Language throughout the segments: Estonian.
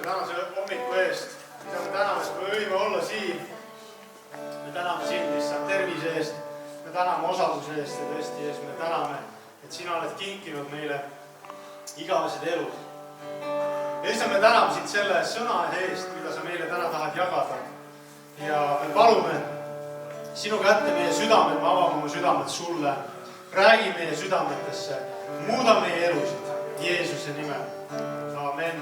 tänase hommiku eest, mida me täname, et me võime olla siin. Me täname sind lihtsalt tervise eest, me täname osaluse eest ja tõesti ees me täname, et sina oled kinkinud meile igavesed elud. Ja lihtsalt me täname sind selle sõna eest, mida sa meile täna tahad jagada. Ja me palume sinu kätte meie südamed, me avame oma südamed sulle, räägi meie südametesse, muuda meie elusid Jeesuse nimel. Amen.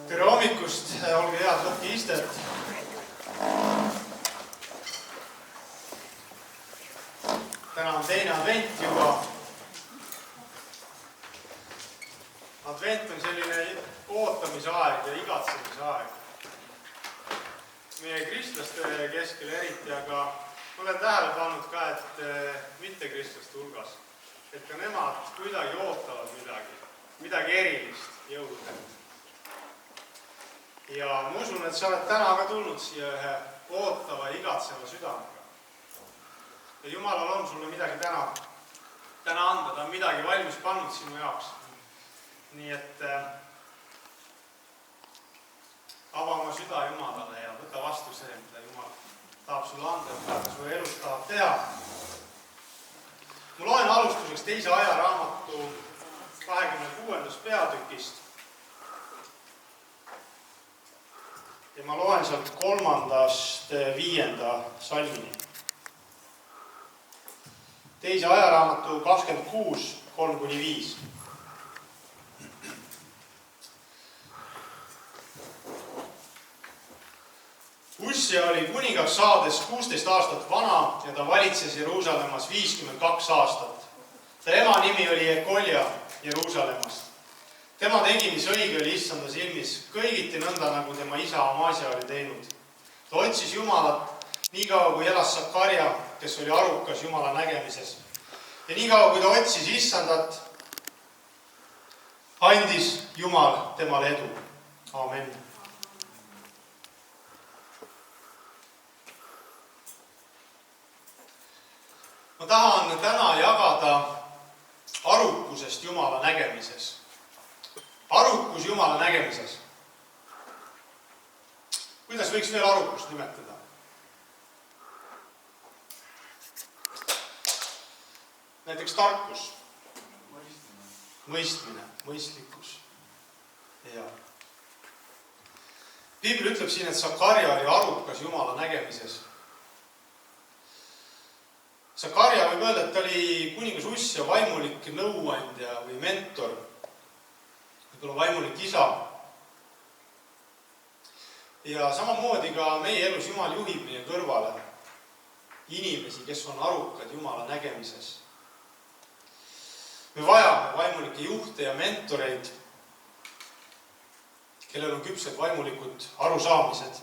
Tere hommikust, olge head, võtke istet. Täna on teine advent juba. Advent on selline ootamise aeg ja igatsemise aeg. Meie kristlaste keskel eriti, aga olen tähele pannud ka, et mitte kristlaste hulgas. Et ka nemad kuidagi ootavad midagi erilist jõuda. Ja ma usun, et sa oled täna ka tulnud siia ühe ootava, igatseva südamega. Ja Jumalal on sulle midagi täna anda, ta on midagi valmis pannud sinu jaoks. Nii et ava oma süda Jumalale ja võta vastu see, mida Jumal tahab sulle anda, mida ta sulle elus tahab teha. Ma loen alustuseks teise ajaraamatu 26. peatükist. Ja ma loen sealt 3.–5. salmini. Teise ajaraamatu 26, 3–5. Ussia oli kuningaks saades 16 aastat vana ja ta valitses Jeruusalemmas 52 aastat. Ta ema nimi oli Ekolja Jeruusalemmast. Tema tegi, mis õige oli Issanda silmis, kõigiti nõnda, nagu tema isa Amasia oli teinud. Ta otsis Jumalat nii kaua, kui elas Sakarja, kes oli arukas Jumala nägemises. Ja nii kaua, kui ta otsis Issandat, andis Jumal temale edu. Amen. Ma tahan täna jagada arukusest Jumala nägemises. Arukus Jumala nägemises. Kuidas võiks veel arukust nimetada? Näiteks tarkus. Mõistmine. Mõistlikkus. Ja. Piibel ütleb siin, et Sakarja oli arukas Jumala nägemises. Sakarja võib öelda, et ta oli kuningas Ussia vaimulik nõuandja või mentor. Võib-olla vaimulik isa. Ja samamoodi ka meie elus Jumal juhib meie kõrvale inimesi, kes on arukad Jumala nägemises. Me vajame vaimulikke juhte ja mentoreid, kellel on küpsed vaimulikud arusaamised.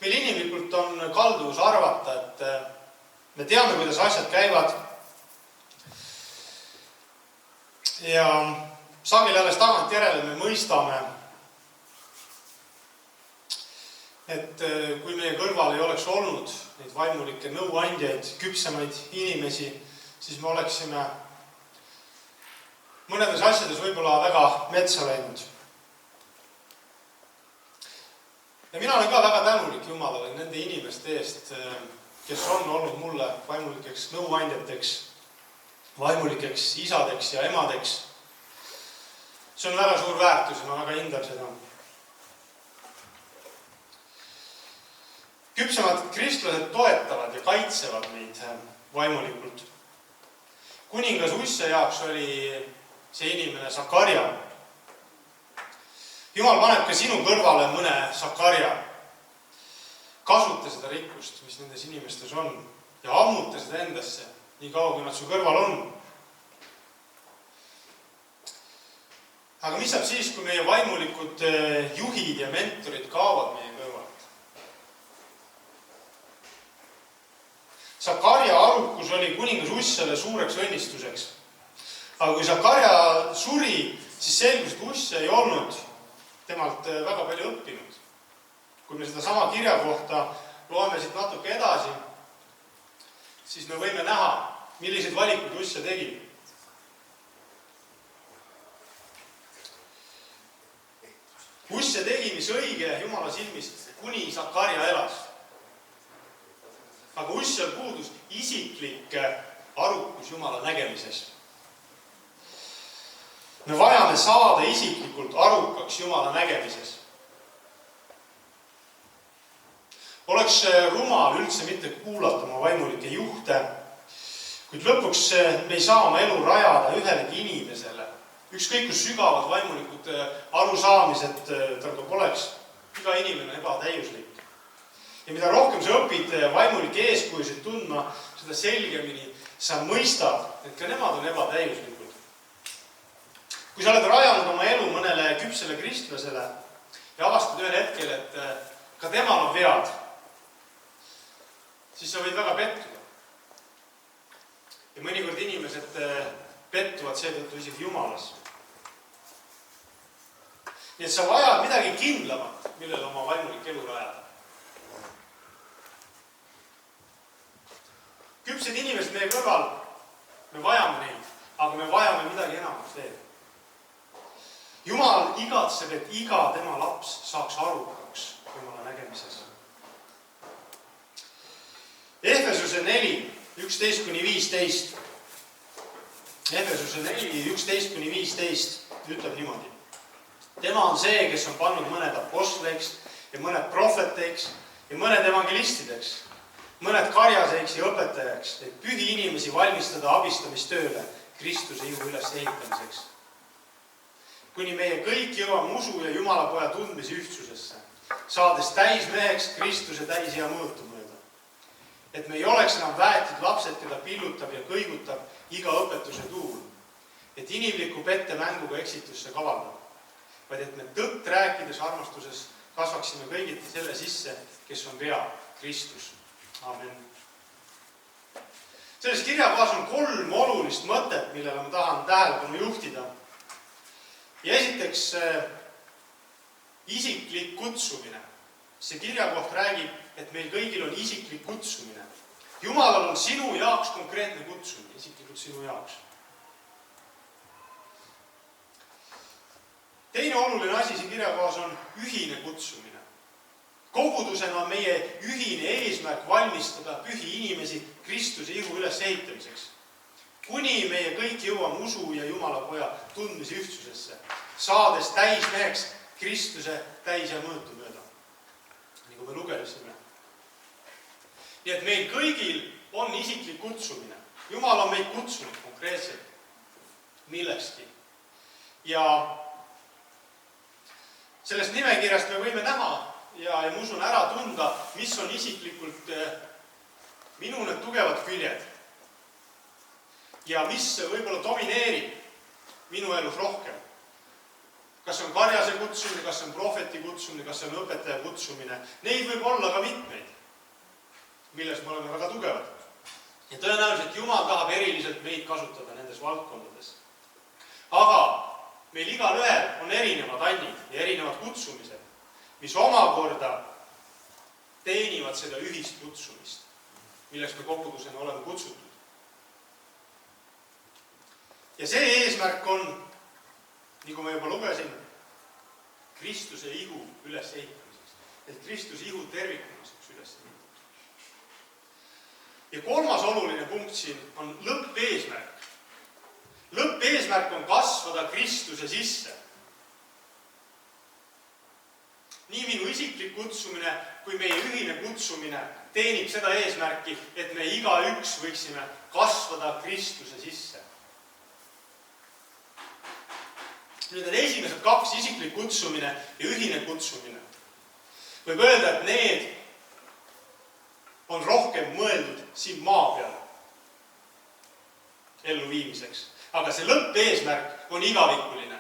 Meil inimlikult on kalduvus arvata, et me teame, kuidas asjad käivad. Ja sageli alles tagant järele me mõistame, et kui meie kõrval ei oleks olnud neid vaimulikke nõuandjaid, küpsemaid inimesi, siis me oleksime mõnedes asjades võib-olla väga metsa läinud. Ja mina olen ka väga tänulik Jumalale nende inimeste eest, kes on olnud mulle vaimulikeks nõuandjateks, vaimulikeks isadeks ja emadeks. See on väga suur väärtus ja ma väga hindan seda. Küpsemad kristlased toetavad ja kaitsevad meid vaimulikult. Kuningas Ussia jaoks oli see inimene Sakarja. Jumal paneb ka sinu kõrvale mõne Sakarja. Kasuta seda rikkust, mis nendes inimestes on ja ammuta seda endasse, nii kaua, kui nad su kõrval on. Aga mis saab siis, kui meie vaimulikud juhid ja mentorid kaovad meie kõrvalt? Sakarja arukus oli kuningas Ussiale suureks õnnistuseks. Aga kui Sakarja suri, siis selgus, et Ussia ei olnud temalt väga palju õppinud. Kui me seda sama kirja kohta loeme siit natuke edasi, siis me võime näha, milliseid valikuid Ussia tegi. Usse tegi, mis õige Jumala silmis, kuni Zakarja elas. Aga Ussel puudus isiklik arukus Jumala nägemises. Me vajame saada isiklikult arukaks Jumala nägemises. Oleks rumal üldse mitte kuulata oma vaimulikke juhte, kuid lõpuks me ei saa oma elu rajada ühelegi inimesele. Ükskõik kui sügavad vaimulikud arusaamised tal ka poleks, iga inimene on ebatäiuslik. Ja mida rohkem sa õpid vaimulike eeskujusid tundma, seda selgemini sa mõistad, et ka nemad on ebatäiuslikud. Kui sa oled rajanud oma elu mõnele küpsele kristlasele ja avastad ühel hetkel, et ka temal on vead, siis sa võid väga pettuda. Ja mõnikord inimesed pettuvad seetõttu isegi Jumalas. Nii et sa vajad midagi kindlamat, millele oma vaimulik elu rajada. Küpsed inimesed meie kõrval, me vajame neid, aga me vajame midagi enamat veel. Jumal igatseb, et iga tema laps saaks arukaks Jumala nägemises. Efesuse 4, 11-15. Efesuse 4, 11-15 ütleb niimoodi. Tema on see, kes on pannud mõned apostleiks ja mõned prohveteiks ja mõned evangelistideks, mõned karjaseiks ja õpetajaks, et pühi inimesi valmistada abistamistööle Kristuse ihu üles ehitamiseks. Kuni meie kõik jõuame usu ja Jumala poja tundmise ühtsusesse, saades täismeheks Kristuse täisea mõõtu mööda. Et me ei oleks enam väetud lapsed, keda pillutab ja kõigutab iga õpetuse tuul, et inimliku pettemänguga eksitusse kavaldab, vaid et me tõtt rääkides armastuses kasvaksime kõigiti selle sisse, kes on pea, Kristus. Amen. Selles kirjakohas on 3 olulist mõtet, millele ma tahan tähelepanu juhtida. Ja esiteks isiklik kutsumine. See kirjakoht räägib, et meil kõigil on isiklik kutsumine. Jumalal on sinu jaoks konkreetne kutsumine, isiklikult sinu jaoks. Teine oluline asi siin kirjakohas on ühine kutsumine. Kogudusena on meie ühine eesmärk valmistada pühi inimesi Kristuse ihu üles ehitamiseks. Kuni meie kõik jõuame usu ja Jumala poja tundmise ühtsusesse, saades täismeheks Kristuse täisea mõõtu mööda, nagu me lugesime. Nii et meil kõigil on isiklik kutsumine. Jumal on meid kutsunud konkreetselt millekski. Ja sellest nimekirjast me võime näha ja ma usun ära tunda, mis on isiklikult minu need tugevad küljed ja mis võib-olla domineerib minu elus rohkem. Kas on karjase kutsumine, kas on prohveti kutsumine, kas on õpetaja kutsumine. Neid võib olla ka mitmeid, milles me oleme väga tugevad. Ja tõenäoliselt Jumal tahab eriliselt meid kasutada nendes valdkondades. Aga meil igal ühel on erinevad annid ja erinevad kutsumised, mis omakorda teenivad seda ühist kutsumist, milleks me kogudusena oleme kutsutud. Ja see eesmärk on, nagu ma juba lugesin, Kristuse ihu üles ehitamiseks. Et Kristuse ihu tervikuna saaks üles ehitamiseks. Ja 3. oluline punkt siin on lõppeesmärk. Lõppeesmärk on kasvada Kristuse sisse. Nii minu isiklik kutsumine kui meie ühine kutsumine teenib seda eesmärki, et me igaüks võiksime kasvada Kristuse sisse. Nüüd need esimesed 2, isiklik kutsumine ja ühine kutsumine. Võib öelda, et need on rohkem mõeldud siin maa peal elluviimiseks. Aga see lõppeesmärk on igavikuline.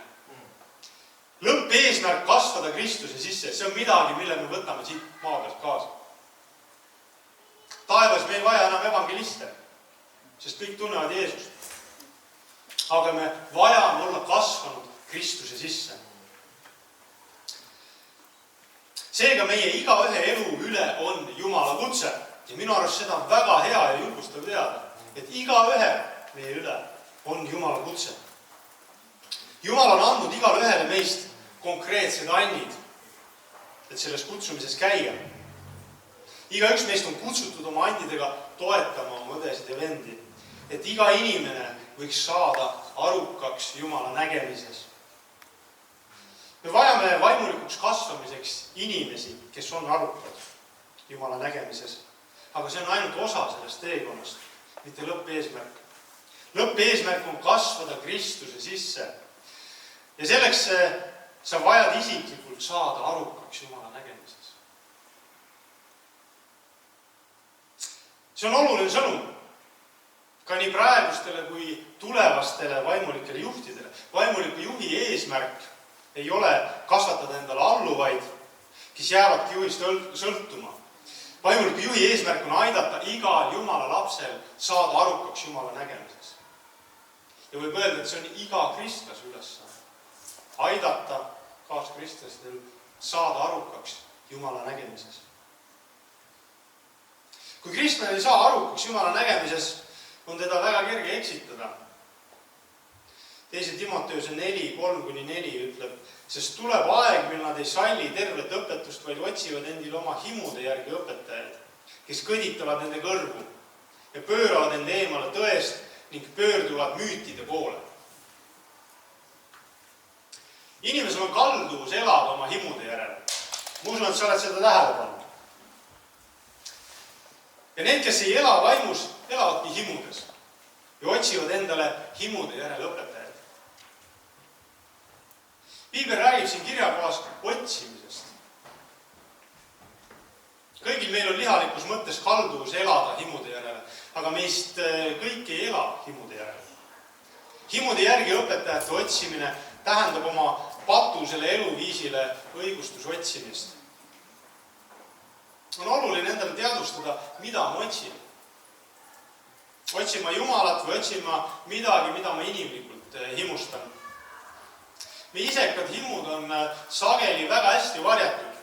Lõppeesmärk kasvada Kristuse sisse, see on midagi, mille me võtame siit maa pealt kaasa. Taevas me ei vaja enam evangeliste, sest kõik tunnevad Jeesust. Aga me vajame olla kasvanud Kristuse sisse. Seega meie igaühe elu üle on Jumala kutse. Ja minu arust seda on väga hea ja julgustav teada, et igaühe meie üle on Jumala kutse. Jumal on andnud igale ühele meist konkreetsed annid et selles kutsumises käia. Igaüks meist on kutsutud oma andidega toetama oma õdesid ja vendi, et iga inimene võiks saada arukaks Jumala nägemises. Me vajame vaimulikuks kasvamiseks inimesi, kes on arukad Jumala nägemises. Aga see on ainult osa sellest teekonnast, mitte lõppeesmärk. Lõppeesmärk on kasvada Kristuse sisse. Ja selleks sa vajad isiklikult saada arukaks Jumala nägemises. See on oluline sõnum ka nii praegustele kui tulevastele vaimulikele juhtidele. Vaimuliku juhi eesmärk ei ole kasvatada endale alluvaid, kes jäävadki juhist sõltuma. Vaimuliku juhi eesmärk on aidata igal Jumala lapsel saada arukaks Jumala nägemises. Ja võib öelda, et see on iga kristlase ülesanne. Aidata kaaskristlastel saada arukaks Jumala nägemises. Kui kristlane ei saa arukaks Jumala nägemises, on teda väga kerge eksitada. 2. Timoteuse 4:3-4 ütleb, sest tuleb aeg, mil nad ei salli tervet õpetust, vaid otsivad endile oma himude järgi õpetajaid, kes kõditavad nende kõrvu ja pööravad enda eemale tõest ning pöörduvad müütide poole. Inimesel on kalduvus elada oma himude järele. Ma usun, et sa oled seda tähele pannud. Ja need, kes ei ela vaimus, elavadki himudes ja otsivad endale himude järele õpetajaid. Piibel räägib siin kirjakohas otsimisest. Kõigil meil on lihalikus mõttes kalduvus elada himude järele, aga meist kõik ei ela himude järele. Himude järgi õpetajate otsimine tähendab oma patusele eluviisile õigustus otsimist. On oluline endale teadvustada, mida ma otsin. Otsin ma Jumalat või otsin ma midagi, mida ma inimlikult himustan. Meie isekad himud on sageli väga hästi varjatud.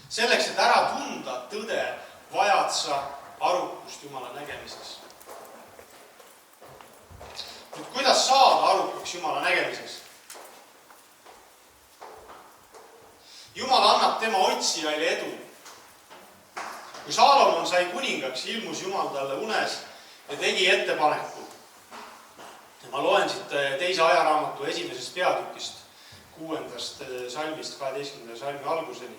Selleks, et ära tunda tõde, vajad sa arukust Jumala nägemises. Nüüd, kuidas saada arukaks Jumala nägemises? Jumal annab tema otsijaile edu. Kui Saalomon sai kuningaks, ilmus Jumal talle unes ja tegi ettepaneku. Ma loen siit 2. ajaraamatu 1. peatükist, 6. salmist 12. salmi alguseni.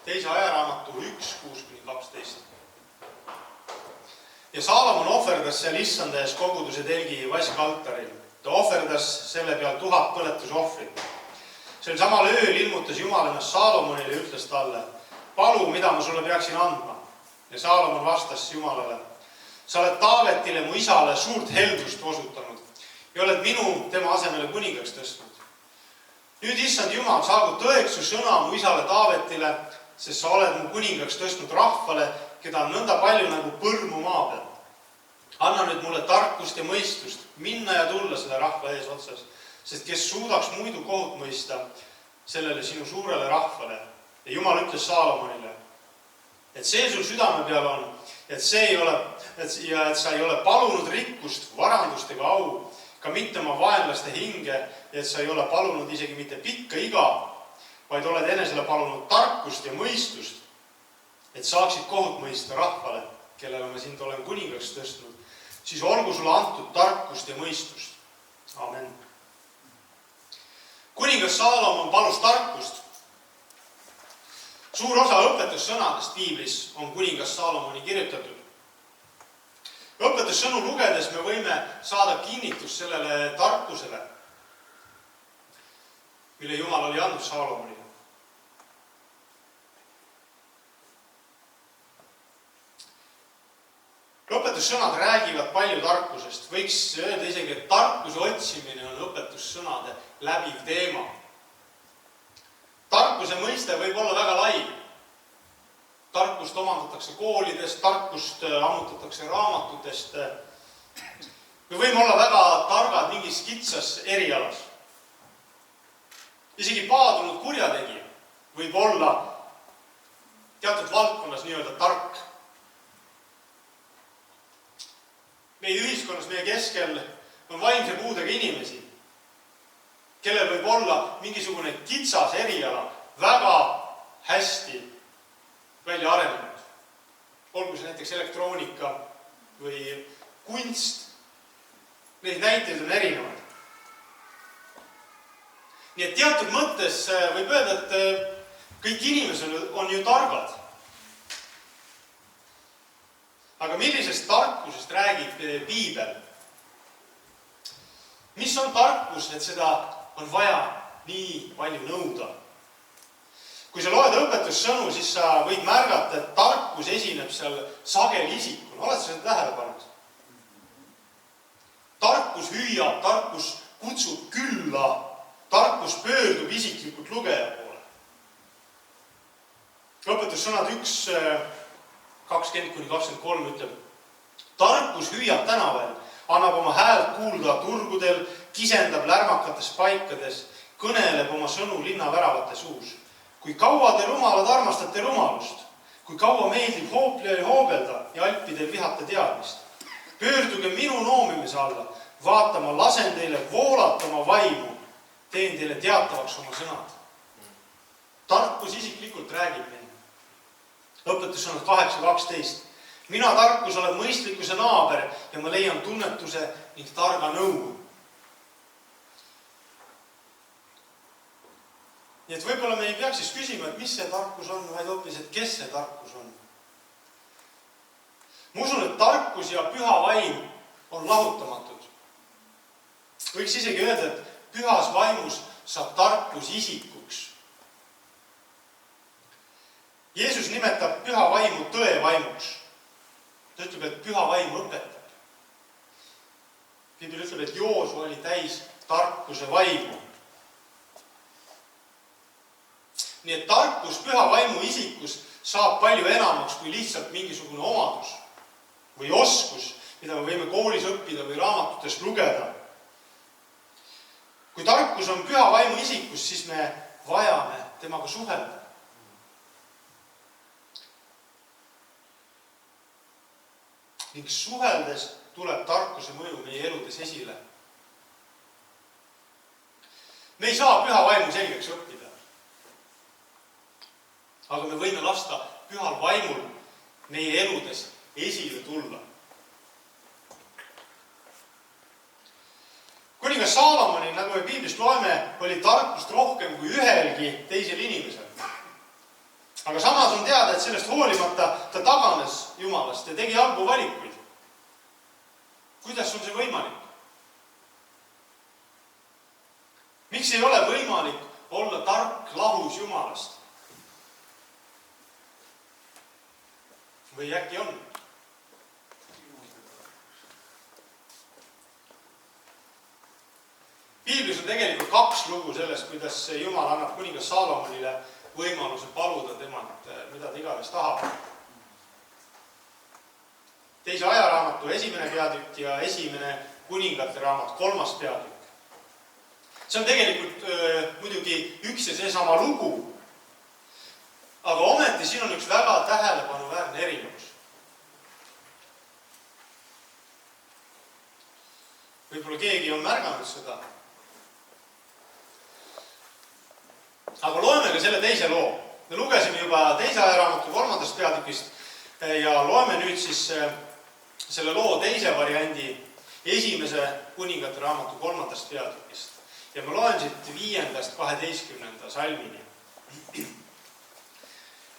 2. ajaraamatu 1:6-12. Ja Saalomon ohverdas seal issanda ees koguduse telgi vaskaltaril. Ta ohverdas selle peal 1000 põletusohvrit. Sel samal ööl ilmutas Jumal ennast Saalomonile ja ütles talle, palu, mida ma sulle peaksin andma. Ja Saalomon vastas Jumalale, sa oled Taavetile, mu isale, suurt heldust osutanud ja oled minu tema asemele kuningaks tõstnud. Nüüd, issand Jumal, saagu tõeks su sõna mu isale Taavetile, sest sa oled mu kuningaks tõstnud rahvale, keda on nõnda palju nagu põrmu maa peal. Anna nüüd mulle tarkust ja mõistust, minna ja tulla selle rahva ees otsas, sest kes suudaks muidu kohut mõista sellele sinu suurele rahvale. Ja Jumal ütles Saalomonile, et see sul südame peal on, et sa ei ole palunud rikkust, varandust ega au, ka mitte oma vaenlaste hinge, ja et sa ei ole palunud isegi mitte pikka iga, vaid oled enesele palunud tarkust ja mõistust, et saaksid kohut mõista rahvale, kellele ma sind olen kuningaks tõstnud, siis olgu sulle antud tarkust ja mõistust. Amen. Kuningas Saalomon palus tarkust. Suur osa õpetussõnadest Piiblis on kuningas Saalomoni kirjutatud. Õpetussõnu lugedes me võime saada kinnitust sellele tarkusele, mille Jumal oli andnud Saalomonile. Õpetussõnad räägivad palju tarkusest. Võiks öelda isegi, et tarkuse otsimine on õpetussõnade läbiv teema. Tarkuse mõiste võib olla väga lai. Tarkust omandatakse koolidest, tarkust ammutatakse raamatutest. Me võime olla väga targad mingis kitsas erialas. Isegi paadunud kurjategija võib olla teatud valdkonnas nii-öelda tark. meie ühiskonnas, meie keskel on vaimse puudega inimesi, kellel võib olla mingisugune kitsas eriala väga hästi välja arenenud. Olgu see näiteks elektroonika või kunst. Neid näiteid on erinevad. Nii et teatud mõttes võib öelda, et kõik inimesed on ju targad. Aga millisest tarkusest räägib Piibel? Mis on tarkus, et seda on vaja nii palju nõuda? Kui sa loed õpetussõnu, siis sa võid märgata, et tarkus esineb seal sageli isikuna. Oled sa seda tähele pannud? Tarkus hüüab, tarkus kutsub külla, tarkus pöördub isiklikult lugeja poole. Õpetussõnad 1:20-23 ütleb: tarkus hüüab tänaval, annab oma häält kuulda turgudel, kisendab lärmakates paikades, kõneleb oma sõnu linna väravate suus. Kui kaua te rumalad armastate rumalust, kui kaua meeldib hooplejal hoobelda ja alpidel vihata teadmist. Pöörduge minu noomimise alla, vaata, ma lasen teile voolata oma vaimu, teen teile teatavaks oma sõnad. Tarkus isiklikult räägib meile. Õpetussõnad 8:12. Mina tarkus olen mõistlikkuse naaber ja ma leian tunnetuse ning targa nõu. Nii et võib-olla me ei peaks siis küsima, et mis see tarkus on, vaid hoopis, et kes see tarkus on. Ma usun, et tarkus ja püha vaim on lahutamatud. Võiks isegi öelda, et pühas vaimus saab tarkus isikuks. Jeesus nimetab püha vaimu tõe vaimuks. Ta ütleb, et püha vaim õpetab. Piibel ütleb, et Joosu oli täis tarkuse vaimu. Nii et tarkus püha vaimu isikus saab palju enamaks kui lihtsalt mingisugune omadus või oskus, mida me võime koolis õppida või raamatutest lugeda. Kui tarkus on püha vaimu isikus, siis me vajame temaga suhelda. Ning suheldes tuleb tarkuse mõju meie eludes esile. Me ei saa püha vaimu selgeks õppida. Aga me võime lasta pühal vaimul meie eludes esile tulla. Kuningas Saalomoni, nagu me Piiblist loeme, oli tarkust rohkem kui ühelgi teisel inimesel. Aga samas on teada, et sellest hoolimata ta taganes Jumalast ja tegi halbu valikuid. Kuidas on see võimalik? Miks ei ole võimalik olla tark lahus Jumalast? Või äkki on? Piiblis on tegelikult 2 lugu sellest, kuidas Jumal annab kuningas Saalomonile võimaluse paluda temalt, mida ta iganes tahab. Teise ajaraamatu 1. peatükk ja 1. kuningate raamat 3. peatükk. See on tegelikult muidugi üks ja seesama lugu. Aga ometi siin on üks väga tähelepanuväärne erinevus. Võib-olla keegi on märganud seda. Aga loeme ka selle teise loo. Me lugesime juba teise ajaraamatu 3. peatükist ja loeme nüüd siis selle loo teise variandi 1. kuningate raamatu 3. peatükist. Ja ma loen siit 5.–12. salmini.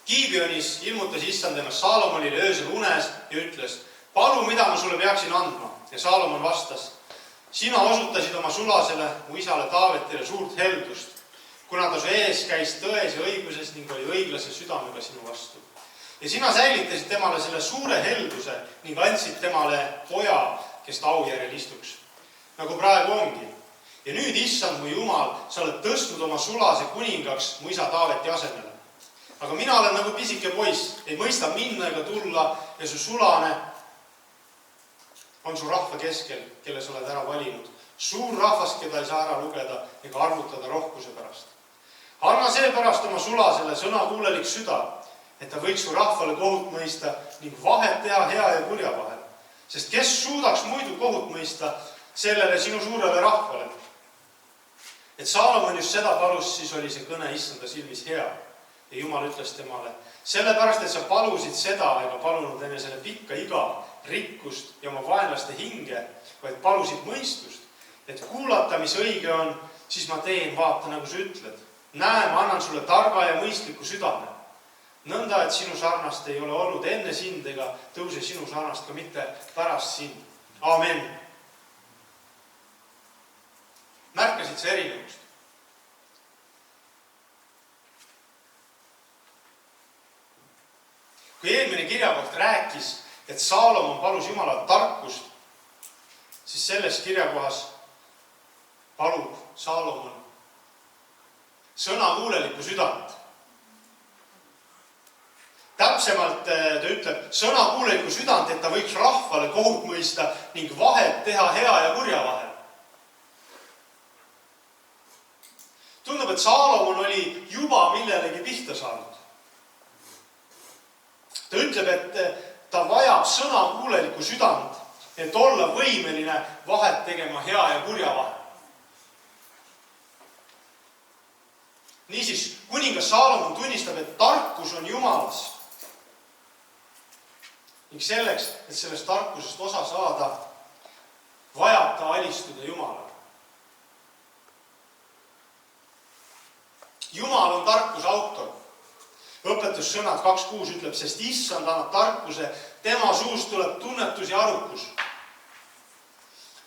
Gibeonis ilmutas issand ennast Saalomonile öösel unes ja ütles: palu, mida ma sulle peaksin andma? Ja Saalomon vastas: sina osutasid oma sulasele, mu isale Taavetile suurt heldust, kuna ta su ees käis tões ja õiguses ning oli õiglase südamega sinu vastu. Ja sina säilitasid temale selle suure helduse ning andsid temale poja, kes ta aujärjel istuks. Nagu praegu ongi. Ja nüüd, issand mu Jumal, sa oled tõstnud oma sulase kuningaks mu isa Taaveti asemele. Aga mina olen nagu pisike poiss, ei mõista minna ega tulla ja su sulane on su rahva keskel, kelle sa oled ära valinud. Suur rahvas, keda ei saa ära lugeda ega arvutada rohkuse pärast. Anna seepärast oma sulasele sõnakuulelik süda, et ta võiks su rahvale kohut mõista ning vahet teha hea ja kurja vahel. Sest kes suudaks muidu kohut mõista sellele sinu suurele rahvale? Et Saalomon just seda palus, siis oli see kõne issanda silmis hea. Ja Jumal ütles temale, sellepärast, et sa palusid seda ega palunud enne selle pikka iga, rikkust ja oma vaenlaste hinge, vaid palusid mõistust, et kuulata, mis õige on, siis ma teen, vaata, nagu sa ütled. Näe, ma annan sulle targa ja mõistliku südame. Nõnda, et sinu sarnast ei ole olnud enne sind ega tõuse sinu sarnast ka mitte pärast sind. Amen. Märkasid sa erinevust? Kui eelmine kirjakoht rääkis, et Saalomon palus Jumalalt tarkust, siis selles kirjakohas palub Saalomon sõnakuulelikku südant. Täpsemalt ta ütleb sõnakuulelikku südant, et ta võiks rahvale kohut mõista ning vahet teha hea ja kurja vahel. Tundub, et Saalomon oli juba millelegi pihta saanud. Ta ütleb, et ta vajab sõnakuulelikku südant, et olla võimeline vahet tegema hea ja kurja vahel. Niisiis, kuningas Saalomon tunnistab, et tarkus on Jumalas. Ning selleks, et sellest tarkusest osa saada, vajab ta alistuda Jumalale. Jumal on tarkuse autor. Õpetussõnad 2.6 ütleb, sest issand annab tarkuse, tema suust tuleb tunnetus ja arukus.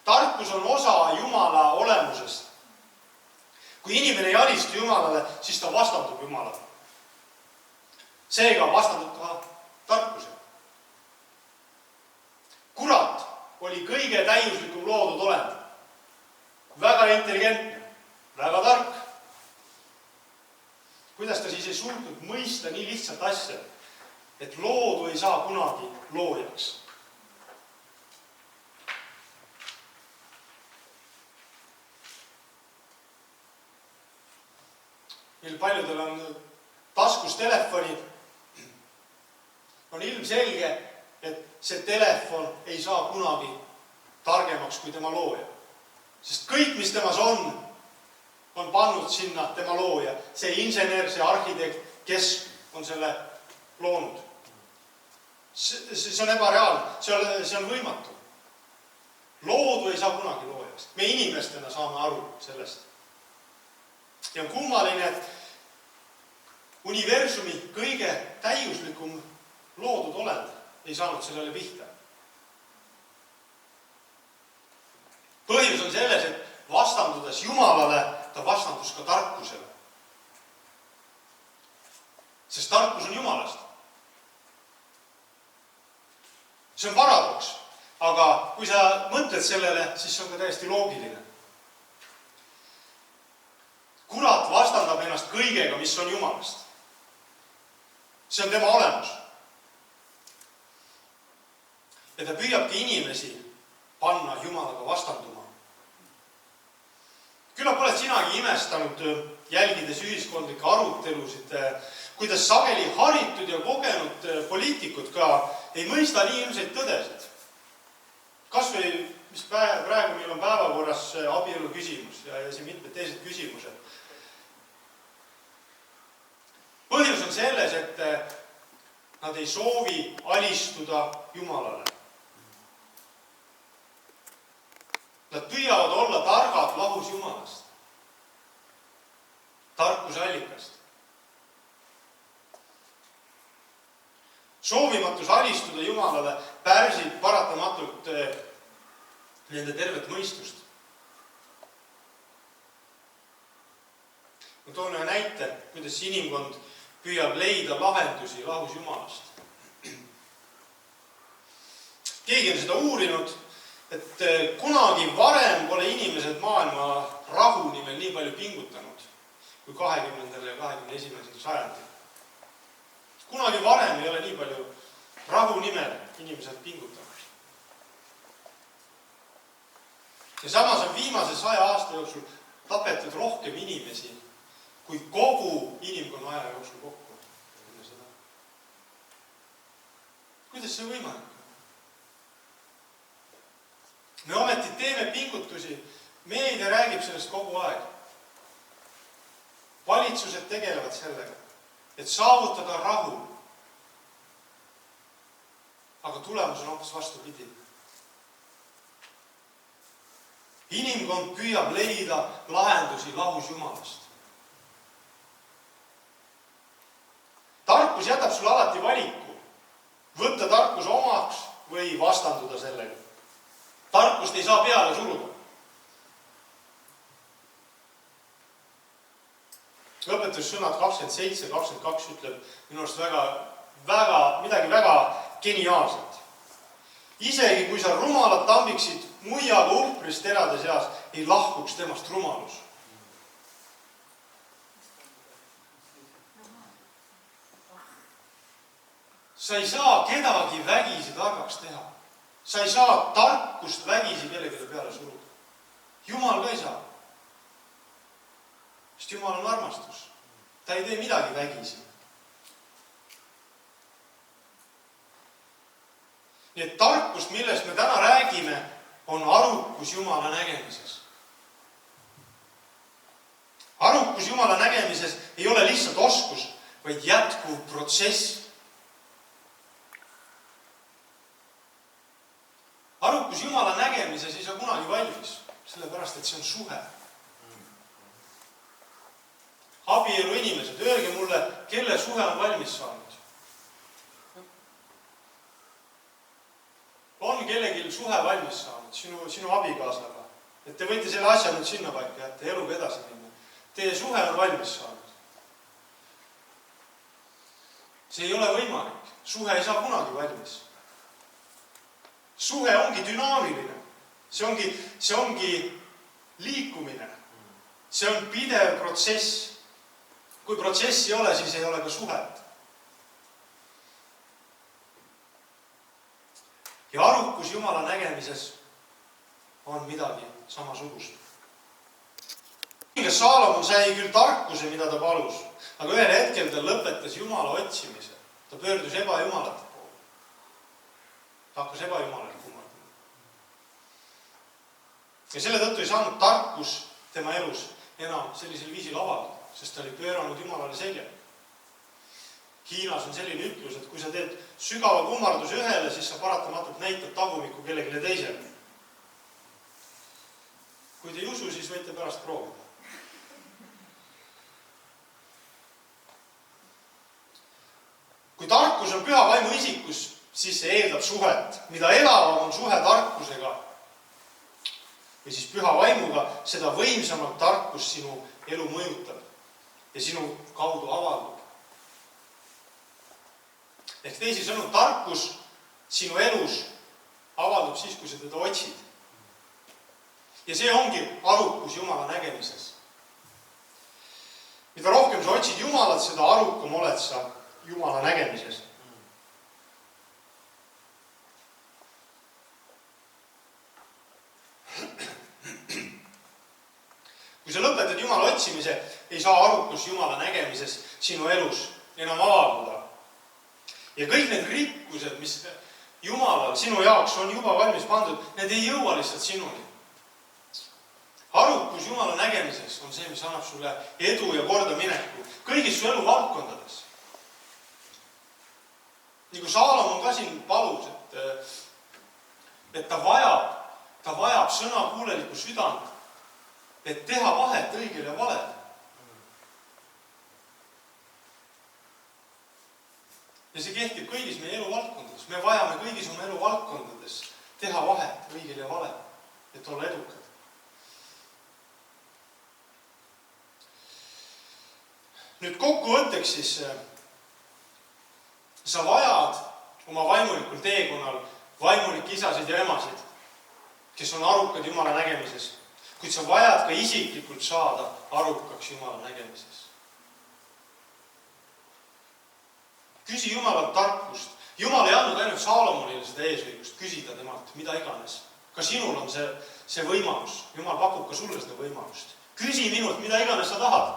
Tarkus on osa Jumala olemusest. Kui inimene ei alistu Jumalale, siis ta vastandub Jumalale. Seega vastandub ka tarkusele. Kurat oli kõige täiuslikum loodud olend. Väga intelligentne, väga tark. Kuidas ta siis ei suutnud mõista nii lihtsalt asja, et loodu ei saa kunagi loojaks? Meil paljudel on taskus telefonid. On ilmselge, et see telefon ei saa kunagi targemaks kui tema looja. Sest kõik, mis temas on pannud sinna tema looja. See insener, see arhitekt, kes on selle loonud. See on ebareaalne, see on võimatu. Loodu ei saa kunagi loojaks. Me inimestena saame aru sellest. Ja on kummaline, et universumi kõige täiuslikum loodud olend ei saanud sellele pihta. Põhjus on selles, et vastandudes Jumalale, ta vastandus ka tarkusele. Sest tarkus on Jumalast. See on paradoks, aga kui sa mõtled sellele, siis see on ka täiesti loogiline. Kurat vastandab ennast kõigega, mis on Jumalast. See on tema olemus. Ja ta püüabki inimesi panna Jumalaga vastanduma. Küllap oled sinagi imestanud, jälgides ühiskondlikke arutelusid, kuidas sageli haritud ja kogenud poliitikud ka ei mõista nii ilmseid tõdesid. Kas või, mis praegu meil on päevakorras abielu küsimus ja see mitmed teised küsimused. Põhjus on selles, et nad ei soovi alistuda Jumalale. Nad püüavad olla targad lahus Jumalast. Tarkuse allikast. Soovimatus alistuda Jumalale pärsib paratamatult nende tervet mõistust. Ma toon ühe näite, kuidas inimkond püüab leida lahendusi lahus Jumalast. Keegi on seda uurinud, et kunagi varem pole inimesed maailma rahu nimel nii palju pingutanud kui 20. ja 21. sajandil. Kunagi varem ei ole nii palju rahu nimel inimesed pingutanud. Ja samas on viimase 100 aasta jooksul tapetud rohkem inimesi kui kogu inimkonna aja jooksul kokku. Kuidas see võimalik? me ometi teeme pingutusi, meedia räägib sellest kogu aeg. Valitsused tegelevad sellega, et saavutada rahu. Aga tulemus on hoopis vastupidi. Inimkond püüab leida lahendusi lahus Jumalast. Tarkus jätab sulle alati valiku. Võtta tarkus omaks või vastanduda sellega. Tarkust ei saa peale suruda. Õpetussõnad 27-22 ütleb minu arust midagi väga geniaalset. Isegi kui sa rumalad tambiksid muiaga uhprist terade seas, ei lahkuks temast rumalus. Sa ei saa kedagi vägisi targaks teha. Sa ei saa tarkust vägisi kellelegi peale suruda. Jumal ka ei saa. Sest Jumal on armastus. Ta ei tee midagi vägisi. Nii et tarkust, millest me täna räägime, on arukus Jumala nägemises. Arukus Jumala nägemises ei ole lihtsalt oskus, vaid jätkuv protsess. Arukus Jumala nägemises ei saa kunagi valmis, sellepärast, et see on suhe. Abielu inimesed, öelge mulle, kelle suhe on valmis saanud. On kellelgi suhe valmis saanud, sinu abikaasaga. Et te võite selle asja nüüd sinna paika jätta ja eluga edasi minna. Teie suhe on valmis saanud. See ei ole võimalik. Suhe ei saa kunagi valmis. Suhe ongi dünaamiline. See ongi liikumine. See on pidev protsess. Kui protsessi ei ole, siis ei ole ka suhet. Ja arukus Jumala nägemises on midagi samasugust. Saalomon sai küll tarkuse, mida ta palus, aga ühel hetkel ta lõpetas Jumala otsimise. Ta pöördus ebajumalate poole. Ta hakkas ebajumalale kummardama. Ja selle tõttu ei saanud tarkus tema elus enam sellisel viisil avalduda, sest ta oli pööranud Jumalale selja. Hiinas on selline ütlus, et kui sa teed sügava kummarduse ühele, siis sa paratamatult näitad tagumikku kellelegi teisele. Kui te ei usu, siis võite pärast proovida. Kui tarkus on püha vaimu isikus, siis see eeldab suhet. Mida elavam on suhe tarkusega või siis püha vaimuga, seda võimsamalt tarkus sinu elu mõjutab ja sinu kaudu avaldub. Ehk teisisõnu, tarkus sinu elus avaldub siis, kui sa teda otsid. Ja see ongi arukus Jumala nägemises. Mida rohkem sa otsid Jumalat, seda arukam oled sa Jumala nägemises. Kui sa lõpetad Jumala otsimise, ei saa arukus Jumala nägemises sinu elus enam avalduda. Ja kõik need rikkused, mis Jumalal sinu jaoks on juba valmis pandud, need ei jõua lihtsalt sinuni. Arukus Jumala nägemises on see, mis annab sulle edu ja korda mineku kõigis su elu valdkondades. Nii kui Saalomon ka siin palus, et ta vajab sõnakuulelikku südant, et teha vahet õigel ja valel. Ja see kehtib kõigis meie elu valdkondades. Me vajame kõigis oma elu valdkondades teha vahet õigel ja valel, et olla edukad. Nüüd kokkuvõtteks siis sa vajad oma vaimulikul teekonnal vaimulikke isasid ja emasid, kes on arukad Jumala nägemises, kuid sa vajad ka isiklikult saada arukaks Jumala nägemises. Küsi Jumalalt tarkust. Jumal ei andnud ainult Saalomonile seda eesõigust küsida temalt, mida iganes. Ka sinul on see võimalus. Jumal pakub ka sulle seda võimalust. Küsi minult, mida iganes sa tahad.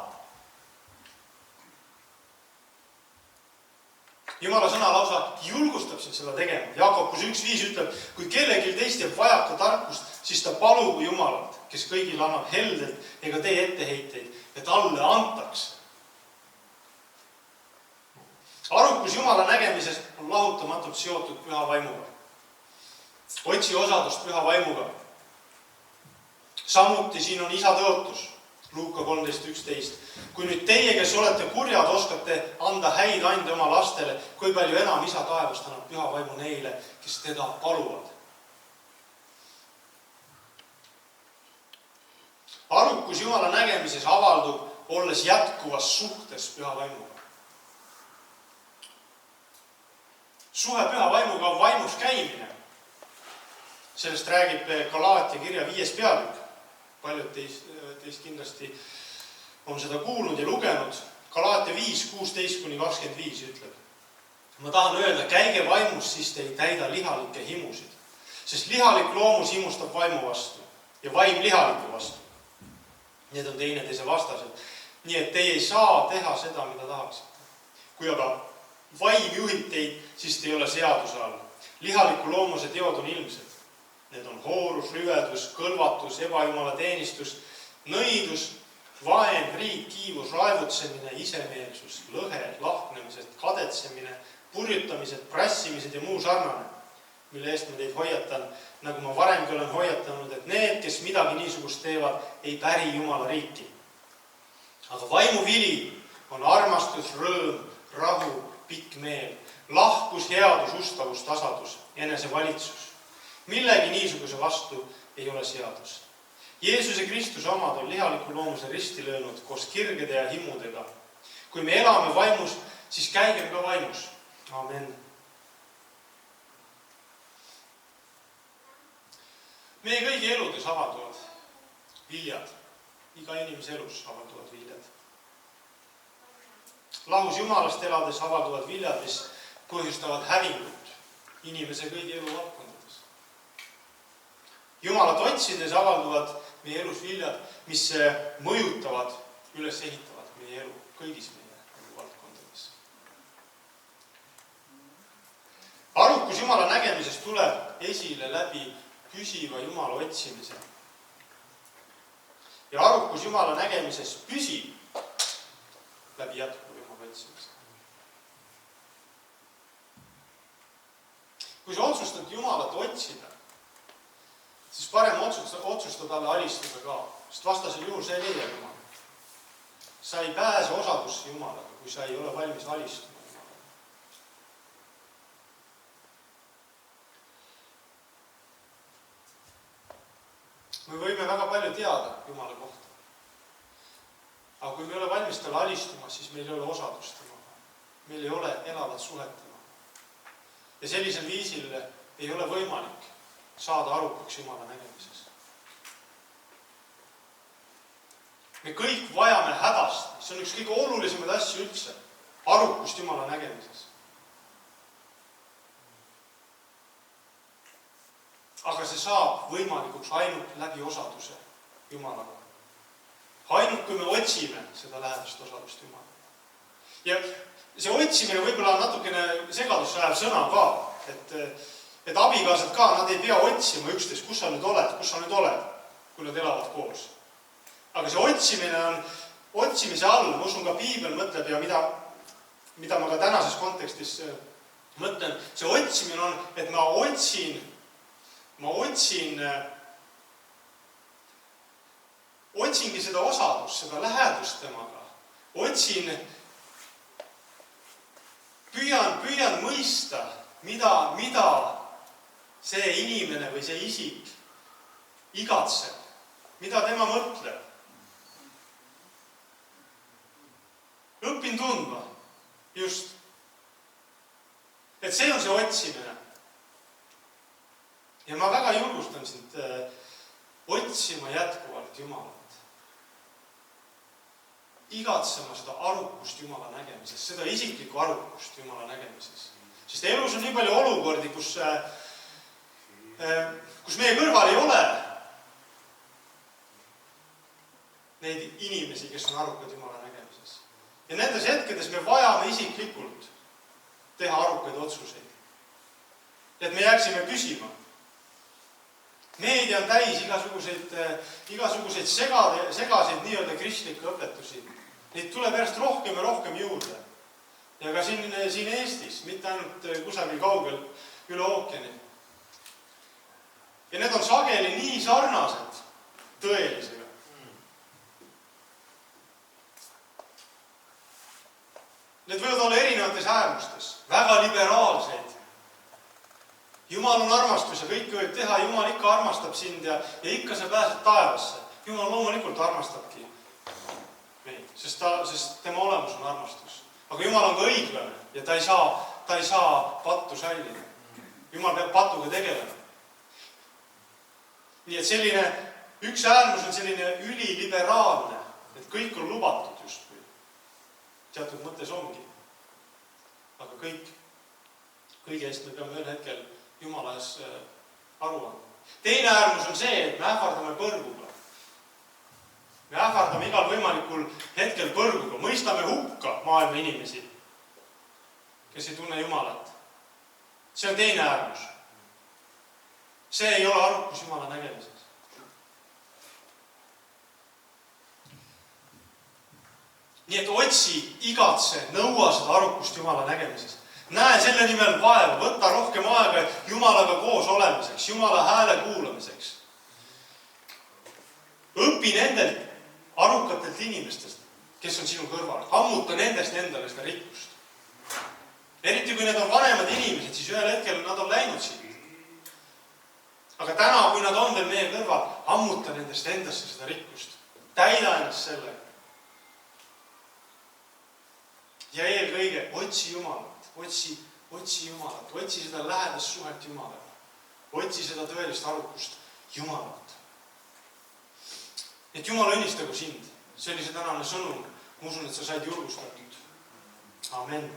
Jumala sõna lausa julgustab sind seda tegema. Jaakobus 1.5 ütleb, kui kellelgi teist jääb vajaka tarkust, siis ta palub Jumalat, kes kõigil annab heldelt ega tee etteheiteid, et talle antakse. Arukus Jumala nägemises on lahutamatult seotud püha vaimuga. Otsi osadust püha vaimuga. Samuti siin on isa tõotus, Luuka 13.11. Kui nüüd teie, kes olete kurjad, oskate anda häid ande oma lastele, kui palju enam isa taevast annab püha vaimu neile, kes teda paluvad. Arukus Jumala nägemises avaldub, olles jätkuvas suhtes püha vaimuga. Suhe püha vaimuga on vaimus käimine. Sellest räägib Galaatia kirja 5. peatükk. Paljud teist kindlasti on seda kuulnud ja lugenud. Galaatia 5.16-25 ütleb. Ma tahan öelda, käige vaimus, siis te ei täida lihalikke himusid. Sest lihalik loomus himustab vaimu vastu ja vaim lihaliku vastu. Need on teineteise vastased. Nii et teie ei saa teha seda, mida tahaksite. Kui aga vaim juhib teid, siis te ei ole seaduse all. Lihaliku loomuse teod on ilmsed. Need on hoorus, rüvedus, kõlvatus, ebajumala teenistus, nõidus, vaen, riik, kiivus, raevutsemine, isemeelsus, lõhe, lahknemised, kadetsemine, purjutamised, prassimised ja muu sarnane, mille eest ma teid hoiatan, nagu ma varemgi olen hoiatanud, et need, kes midagi niisugust teevad, ei päri Jumala riiki. Aga vaimu vili on armastus, rõõm, rahu, pikk meel, lahkus, headus, ustavus, tasadus, enesevalitsus. Millegi niisuguse vastu ei ole seadus. Jeesuse Kristuse omad on lihaliku loomuse risti löönud koos kirgede ja himmudega. Kui me elame vaimus, siis käigem ka vaimus. Amen. Meie kõigi eludes avalduvad viljad. Iga inimese elus avalduvad viljad. Lahus Jumalast elades avalduvad viljad, mis põhjustavad hävingut inimese kõigi elu valdkondades. Jumalat otsides avalduvad meie elus viljad, mis mõjutavad, üles ehitavad meie elu kõigis meie elu valdkondades. Arukus Jumala nägemises tuleb esile läbi püsiva Jumala otsimise. Ja arukus Jumala nägemises püsib läbi jätkuva Jumala otsimise. Kui sa otsustad Jumalat otsida, siis parem otsusta talle alistuda ka, sest vastasel juhul sa ei leia Jumala. Sa ei pääse osadusse Jumalaga, kui sa ei ole valmis alistuma Jumalaga. Me võime väga palju teada Jumala kohta. Aga kui me ei ole valmis talle alistuma, siis meil ei ole osadust Jumala. Meil ei ole elavat suhet Jumala. Ja sellisel viisil ei ole võimalik saada arukaks Jumala nägemises. Me kõik vajame hädast, see on üks kõige olulisemaid asju üldse, arukust Jumala nägemises. Aga see saab võimalikuks ainult läbi osaduse Jumalaga. Ainult kui me otsime seda lähedast osadust Jumalaga. Ja see otsimine võib-olla natukene segadus ajab sõna ka, et abikaasad ka, nad ei pea otsima üksteist, kus sa nüüd oled, kui nad elavad koos. Aga see otsimine on, otsimise all, ma usun ka Piibel mõtleb ja mida ma ka tänases kontekstis mõtlen, see otsimine on, et ma otsingi seda osadust, seda lähedust temaga. Püüan mõista, mida see inimene või see isik igatseb, mida tema mõtleb. Õpin tundma, just. Et see on see otsimine. Ja ma väga julgustan sind otsima jätkuvalt Jumalat. Igatsema seda arukust Jumala nägemises, seda isiklikku arukust Jumala nägemises. Sest elus on nii palju olukordi, kus meie kõrval ei ole neid inimesi, kes on arukad Jumala nägemises. Ja nendes hetkedes me vajame isiklikult teha arukaid otsuseid. Et me jääksime küsima, Meedia on täis igasuguseid segaseid nii-öelda kristlikke õpetusi. Neid tuleb järjest rohkem ja rohkem juurde. Ja ka siin Eestis, mitte ainult kusagil kaugel üle ookeani. Ja need on sageli nii sarnased tõelisega. Need võivad olla erinevates äärmustes, väga liberaalseid. Jumal on armastus ja kõike võib teha, Jumal ikka armastab sind ja ikka sa pääsed taevasse. Jumal loomulikult armastabki meid, sest tema olemus on armastus. Aga Jumal on ka õiglane ja ta ei saa pattu sallida. Jumal peab patuga tegelema. Nii et selline, üks äärmus on selline üliliberaalne, et kõik on lubatud justkui. Teatud mõttes ongi. Aga kõige eest me peame ühel hetkel Jumala ees aru andma. Teine äärmus on see, et me ähvardame põrguga. Me ähvardame igal võimalikul hetkel põrguga. Mõistame hukka maailma inimesi, kes ei tunne Jumalat. See on teine äärmus. See ei ole arukus Jumala nägemises. Nii et otsi, igatse, nõua seda arukust Jumala nägemises. Näe selle nimel vaeva, võtta rohkem aega Jumalaga koos olemiseks, Jumala hääle kuulamiseks. Õpi nendelt arukatelt inimestest, kes on sinu kõrval. Ammuta nendest endale seda rikkust. Eriti kui need on vanemad inimesed, siis ühel hetkel nad on läinud siit. Aga täna, kui nad on veel meie kõrval, ammuta nendest endasse seda rikkust. Täida ennast sellega. Ja eelkõige otsi Jumalat. Otsi Jumalat. Otsi seda lähedast suhet Jumalaga. Otsi seda tõelist arukust Jumalat. Et Jumal õnnistagu sind. See oli see tänane sõnum. Ma usun, et sa said julgustatud. Amen.